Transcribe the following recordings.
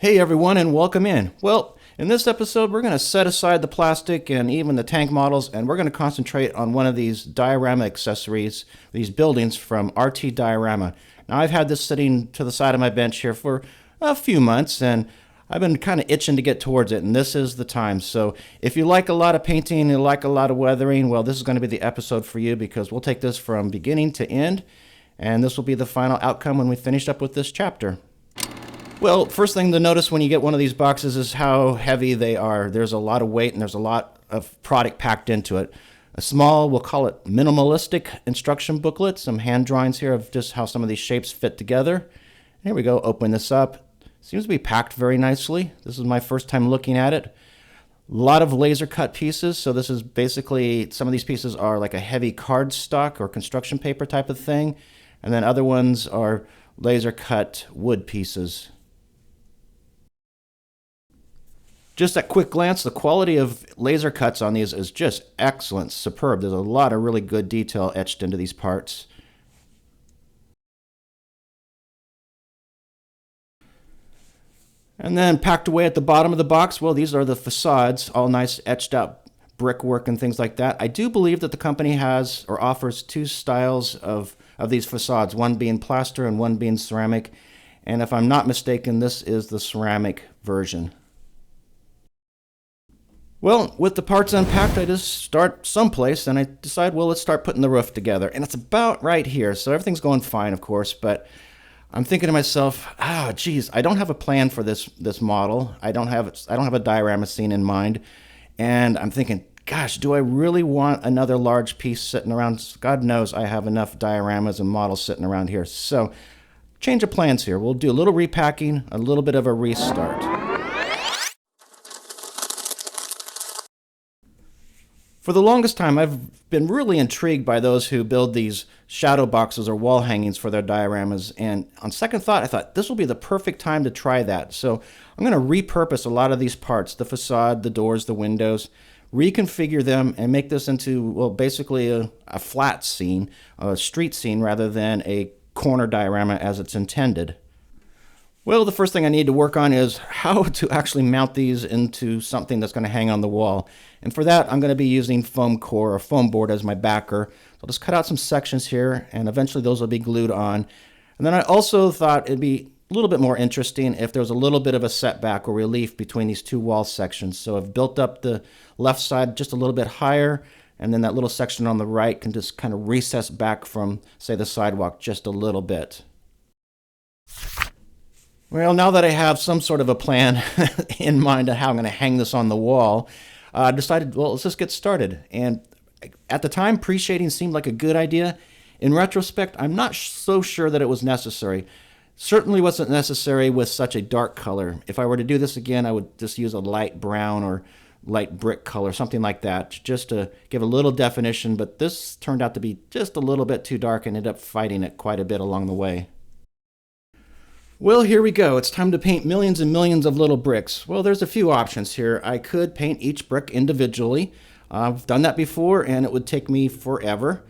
Hey everyone, and welcome in. Well, in this episode we're going to set aside the plastic and even the tank models, and we're going to concentrate on one of these diorama accessories, these buildings from RT Diorama. Now I've had this sitting to the side of my bench here for a few months, and I've been kind of itching to get towards it, and this is the time. So if you like a lot of painting and you like a lot of weathering, well, this is going to be the episode for you, because we'll take this from beginning to end, and this will be the final outcome when we finish up with this chapter. Well, first thing to notice when you get one of these boxes is how heavy they are. There's a lot of weight and there's a lot of product packed into it. A small, we'll call it minimalistic instruction booklet, some hand drawings here of just how some of these shapes fit together. Here we go, open this up. Seems to be packed very nicely. This is my first time looking at it. A lot of laser cut pieces, so this is basically, some of these pieces are like a heavy cardstock or construction paper type of thing, and then other ones are laser cut wood pieces. Just at quick glance, the quality of laser cuts on these is just excellent, superb. There's a lot of really good detail etched into these parts. And then packed away at the bottom of the box, well, these are the facades, all nice etched out brickwork and things like that. I do believe that the company has or offers two styles of these facades, one being plaster and one being ceramic. And if I'm not mistaken, this is the ceramic version. Well, with the parts unpacked, I just start someplace, and I decide, well, let's start putting the roof together. And it's about right here, so everything's going fine, of course, but I'm thinking to myself, geez, I don't have a plan for this model. I don't have a diorama scene in mind, and I'm thinking, gosh, do I really want another large piece sitting around? God knows I have enough dioramas and models sitting around here. So, change of plans here. We'll do a little repacking, a little bit of a restart. For the longest time, I've been really intrigued by those who build these shadow boxes or wall hangings for their dioramas, and on second thought, I thought this will be the perfect time to try that. So I'm going to repurpose a lot of these parts, the facade, the doors, the windows, reconfigure them, and make this into, well, basically a flat scene, a street scene, rather than a corner diorama as it's intended. Well, the first thing I need to work on is how to actually mount these into something that's going to hang on the wall. And for that, I'm going to be using foam core or foam board as my backer. So I'll just cut out some sections here, and eventually those will be glued on. And then I also thought it'd be a little bit more interesting if there was a little bit of a setback or relief between these two wall sections. So I've built up the left side just a little bit higher, and then that little section on the right can just kind of recess back from, say, the sidewalk just a little bit. Well, now that I have some sort of a plan in mind of how I'm going to hang this on the wall, I decided, well, let's just get started. And at the time, PreShading seemed like a good idea. In retrospect, I'm not so sure that it was necessary. Certainly wasn't necessary with such a dark color. If I were to do this again, I would just use a light brown or light brick color, something like that, just to give a little definition. But this turned out to be just a little bit too dark and ended up fighting it quite a bit along the way. Well, here we go. It's time to paint millions and millions of little bricks. Well, there's a few options here. I could paint each brick individually. I've done that before, and it would take me forever.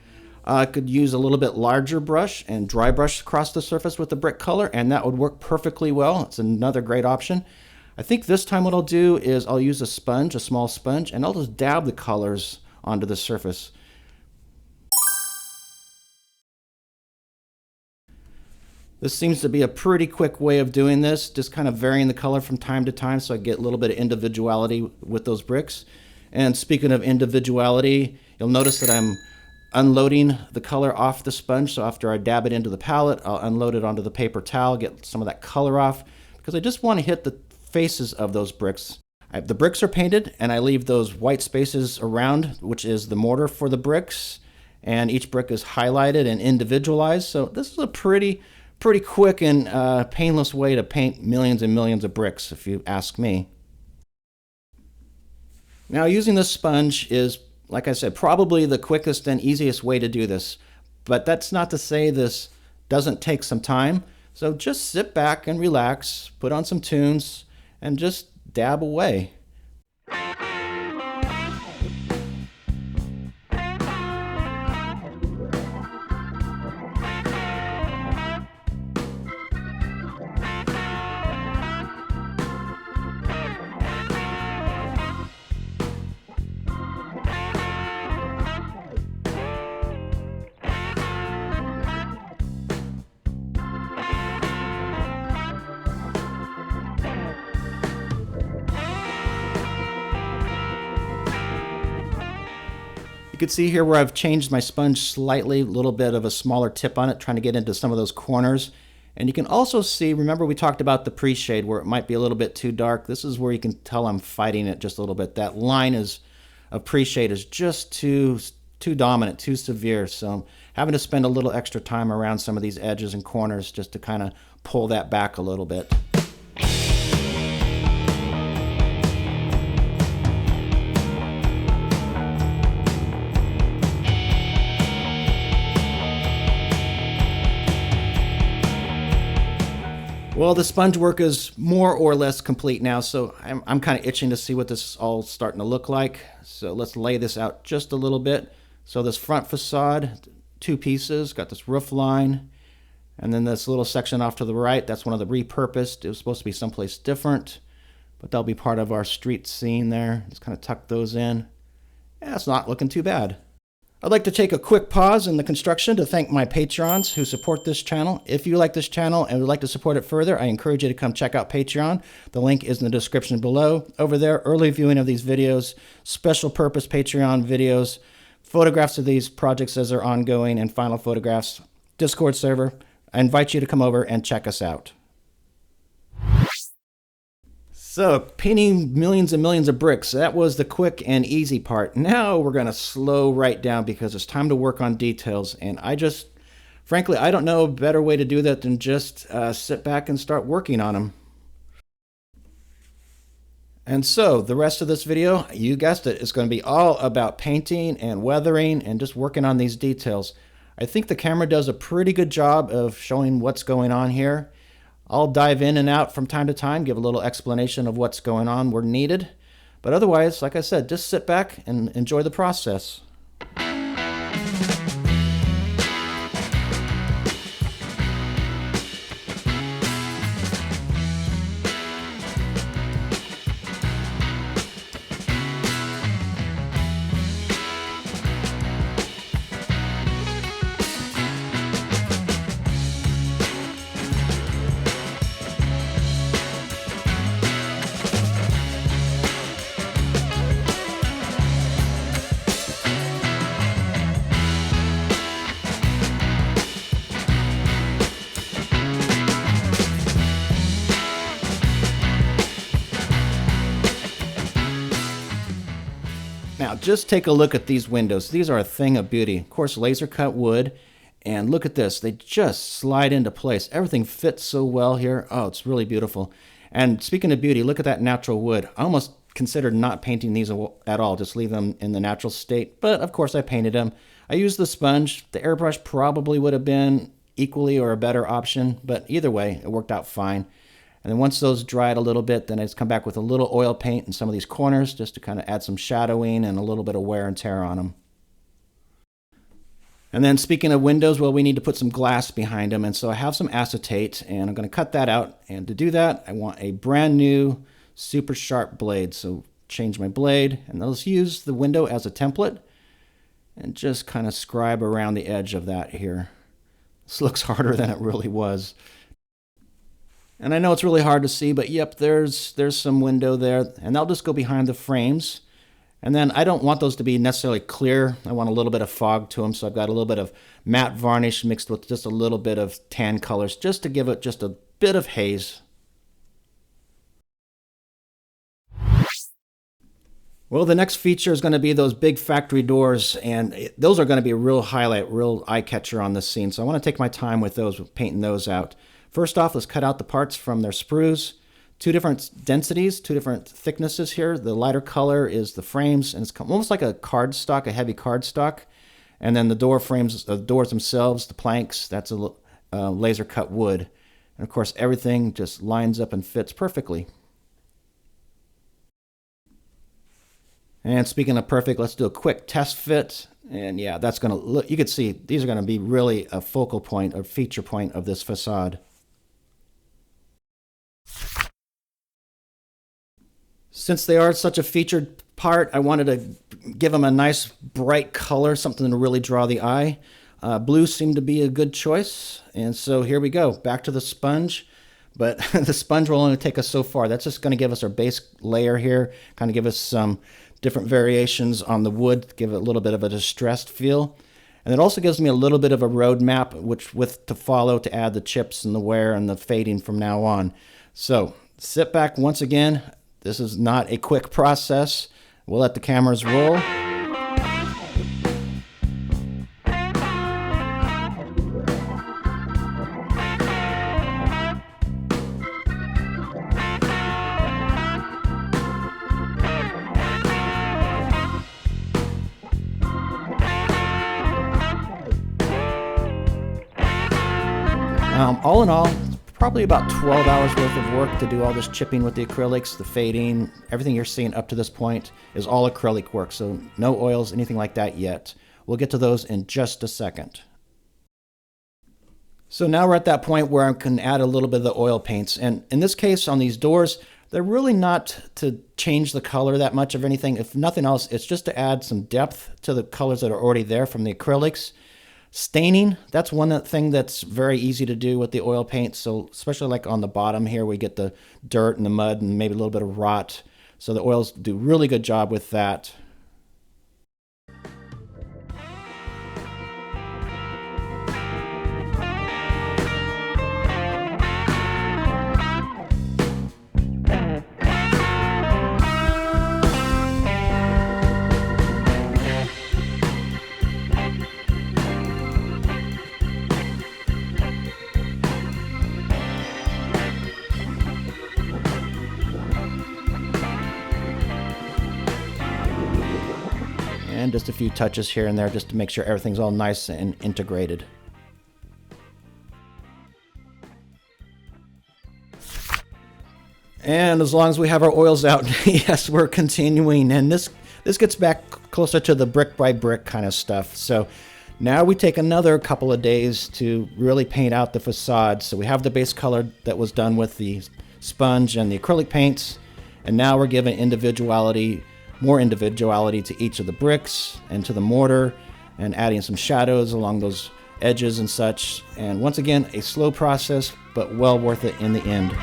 I could use a little bit larger brush and dry brush across the surface with the brick color, and that would work perfectly well. It's another great option. I think this time what I'll do is I'll use a sponge, a small sponge, and I'll just dab the colors onto the surface. This seems to be a pretty quick way of doing this, just kind of varying the color from time to time so I get a little bit of individuality with those bricks. And speaking of individuality, you'll notice that I'm unloading the color off the sponge. So after I dab it into the palette, I'll unload it onto the paper towel, get some of that color off, because I just want to hit the faces of those bricks. The bricks are painted, and I leave those white spaces around, which is the mortar for the bricks, and each brick is highlighted and individualized. So this is a pretty quick and painless way to paint millions and millions of bricks, if you ask me. Now, using this sponge is, like I said, probably the quickest and easiest way to do this. But that's not to say this doesn't take some time. So just sit back and relax, put on some tunes, and just dab away. You can see here where I've changed my sponge slightly, a little bit of a smaller tip on it, trying to get into some of those corners. And you can also see, remember we talked about the pre-shade where it might be a little bit too dark. This is where you can tell I'm fighting it just a little bit. That line of pre-shade is just too dominant, too severe. So I'm having to spend a little extra time around some of these edges and corners just to kind of pull that back a little bit. Well, the sponge work is more or less complete now, so I'm kind of itching to see what this is all starting to look like. So let's lay this out just a little bit. So this front facade, 2 pieces, got this roof line, and then this little section off to the right, that's one of the repurposed. It was supposed to be someplace different, but that'll be part of our street scene there. Just kind of tuck those in. Yeah, it's not looking too bad. I'd like to take a quick pause in the construction to thank my patrons who support this channel. If you like this channel and would like to support it further, I encourage you to come check out Patreon. The link is in the description below. Over there, early viewing of these videos, special purpose Patreon videos, photographs of these projects as they're ongoing, and final photographs, Discord server. I invite you to come over and check us out. So, painting millions and millions of bricks, that was the quick and easy part. Now we're going to slow right down because it's time to work on details. And frankly, I don't know a better way to do that than just sit back and start working on them. And so, the rest of this video, you guessed it, is going to be all about painting and weathering and just working on these details. I think the camera does a pretty good job of showing what's going on here. I'll dive in and out from time to time, give a little explanation of what's going on where needed. But otherwise, like I said, just sit back and enjoy the process. Now, just take a look at these windows. These are a thing of beauty. Of course, laser cut wood. And look at this. They just slide into place. Everything fits so well here. Oh, it's really beautiful. And speaking of beauty, look at that natural wood. I almost considered not painting these at all, just leave them in the natural state. But, of course, I painted them. I used the sponge. The airbrush probably would have been equally or a better option. But either way, it worked out fine. And then once those dried a little bit, then I just come back with a little oil paint in some of these corners just to kind of add some shadowing and a little bit of wear and tear on them. And then speaking of windows, well, we need to put some glass behind them. And so I have some acetate and I'm going to cut that out. And to do that, I want a brand new super sharp blade. So change my blade and let's use the window as a template and just kind of scribe around the edge of that here. This looks harder than it really was. And I know it's really hard to see, but yep, there's some window there. And that'll just go behind the frames. And then I don't want those to be necessarily clear. I want a little bit of fog to them. So I've got a little bit of matte varnish mixed with just a little bit of tan colors just to give it just a bit of haze. Well, the next feature is going to be those big factory doors, and those are going to be a real highlight, real eye catcher on this scene. So I want to take my time with those, painting those out. First off, let's cut out the parts from their sprues. 2 different densities, 2 different thicknesses here. The lighter color is the frames, and it's almost like a cardstock, a heavy cardstock. And then the door frames, the doors themselves, the planks, that's a laser cut wood. And of course, everything just lines up and fits perfectly. And speaking of perfect, let's do a quick test fit. And yeah, that's going to look, you can see these are going to be really a focal point or feature point of this facade. Since they are such a featured part, I wanted to give them a nice bright color, something to really draw the eye. Blue seemed to be a good choice. And so here we go, back to the sponge. But the sponge will only take us so far. That's just going to give us our base layer here, kind of give us some different variations on the wood, give it a little bit of a distressed feel. And it also gives me a little bit of a roadmap with to follow to add the chips and the wear and the fading from now on. So sit back once again. This is not a quick process. We'll let the cameras roll. All in all, probably about 12 hours worth of work to do all this chipping with the acrylics, the fading, everything you're seeing up to this point is all acrylic work, so no oils, anything like that yet. We'll get to those in just a second. So now we're at that point where I can add a little bit of the oil paints, and in this case on these doors, they're really not to change the color that much of anything. If nothing else, it's just to add some depth to the colors that are already there from the acrylics. Staining, that's one thing that's very easy to do with the oil paint. So especially like on the bottom here, we get the dirt and the mud and maybe a little bit of rot. So the oils do a really good job with that. And just a few touches here and there just to make sure everything's all nice and integrated. And as long as we have our oils out, yes, we're continuing. And this gets back closer to the brick by brick kind of stuff. So now we take another couple of days to really paint out the facade. So we have the base color that was done with the sponge and the acrylic paints. And now we're giving more individuality to each of the bricks and to the mortar, and adding some shadows along those edges and such. And once again, a slow process, but well worth it in the end.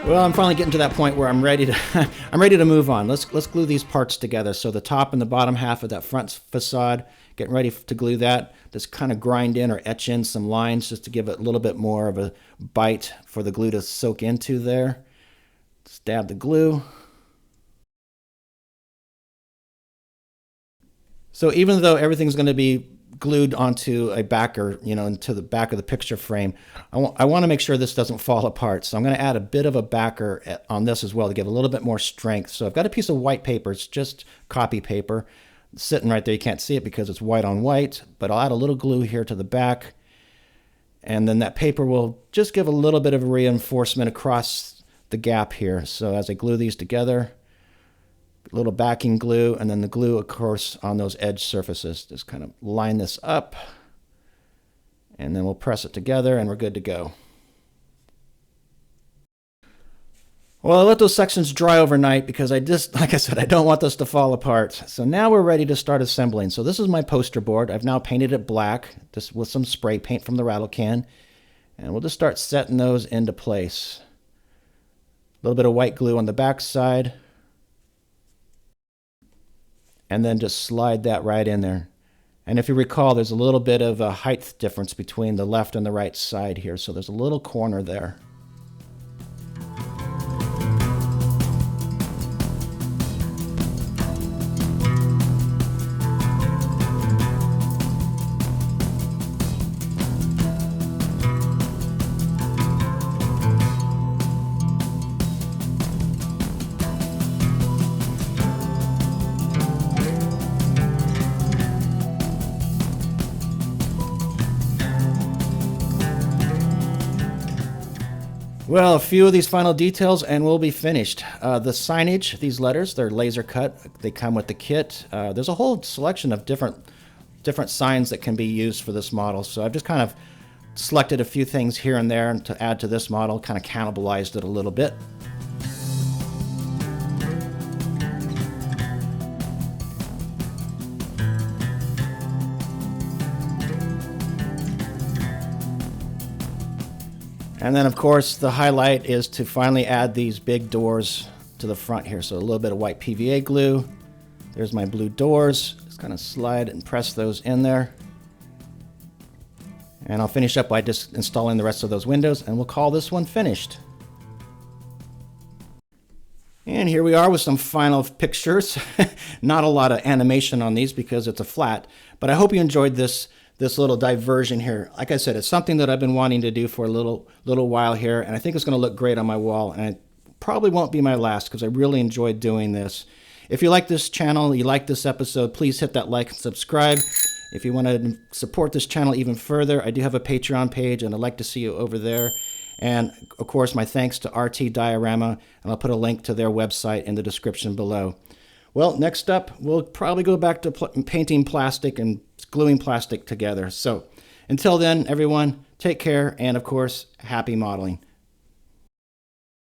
Well, I'm finally getting to that point where I'm ready to move on. Let's glue these parts together. So the top and the bottom half of that front facade, getting ready to glue that. Just kind of grind in or etch in some lines just to give it a little bit more of a bite for the glue to soak into there. Just dab the glue. So even though everything's going to be glued onto a backer, into the back of the picture frame, I want to make sure this doesn't fall apart. So I'm going to add a bit of a backer on this as well to give a little bit more strength. So I've got a piece of white paper. It's just copy paper sitting right there. You can't see it because it's white on white, but I'll add a little glue here to the back. And then that paper will just give a little bit of reinforcement across the gap here. So as I glue these together, a little backing glue, and then the glue, of course, on those edge surfaces. Just kind of line this up, and then we'll press it together, and we're good to go. Well, I let those sections dry overnight because like I said, I don't want this to fall apart. So now we're ready to start assembling. So this is my poster board. I've now painted it black, just with some spray paint from the rattle can, and we'll just start setting those into place. A little bit of white glue on the back side. And then just slide that right in there. And if you recall, there's a little bit of a height difference between the left and the right side here, so there's a little corner there. Well, a few of these final details and we'll be finished. The signage, these letters, they're laser cut. They come with the kit. There's a whole selection of different signs that can be used for this model. So I've just kind of selected a few things here and there to add to this model, kind of cannibalized it a little bit. And then of course the highlight is to finally add these big doors to the front here. So a little bit of white PVA glue. There's my blue doors. Just kind of slide and press those in there. And I'll finish up by just installing the rest of those windows, and we'll call this one finished. And here we are with some final pictures. Not a lot of animation on these because it's a flat, but I hope you enjoyed this little diversion here. Like I said, it's something that I've been wanting to do for a little while here, and I think it's going to look great on my wall, and it probably won't be my last because I really enjoyed doing this. If you like this channel, you like this episode, please hit that like and subscribe. If you want to support this channel even further, I do have a Patreon page, and I'd like to see you over there. And of course, my thanks to RT Diorama, and I'll put a link to their website in the description below. Well, next up, we'll probably go back to painting plastic and gluing plastic together. So until then, everyone, take care, and of course, happy modeling.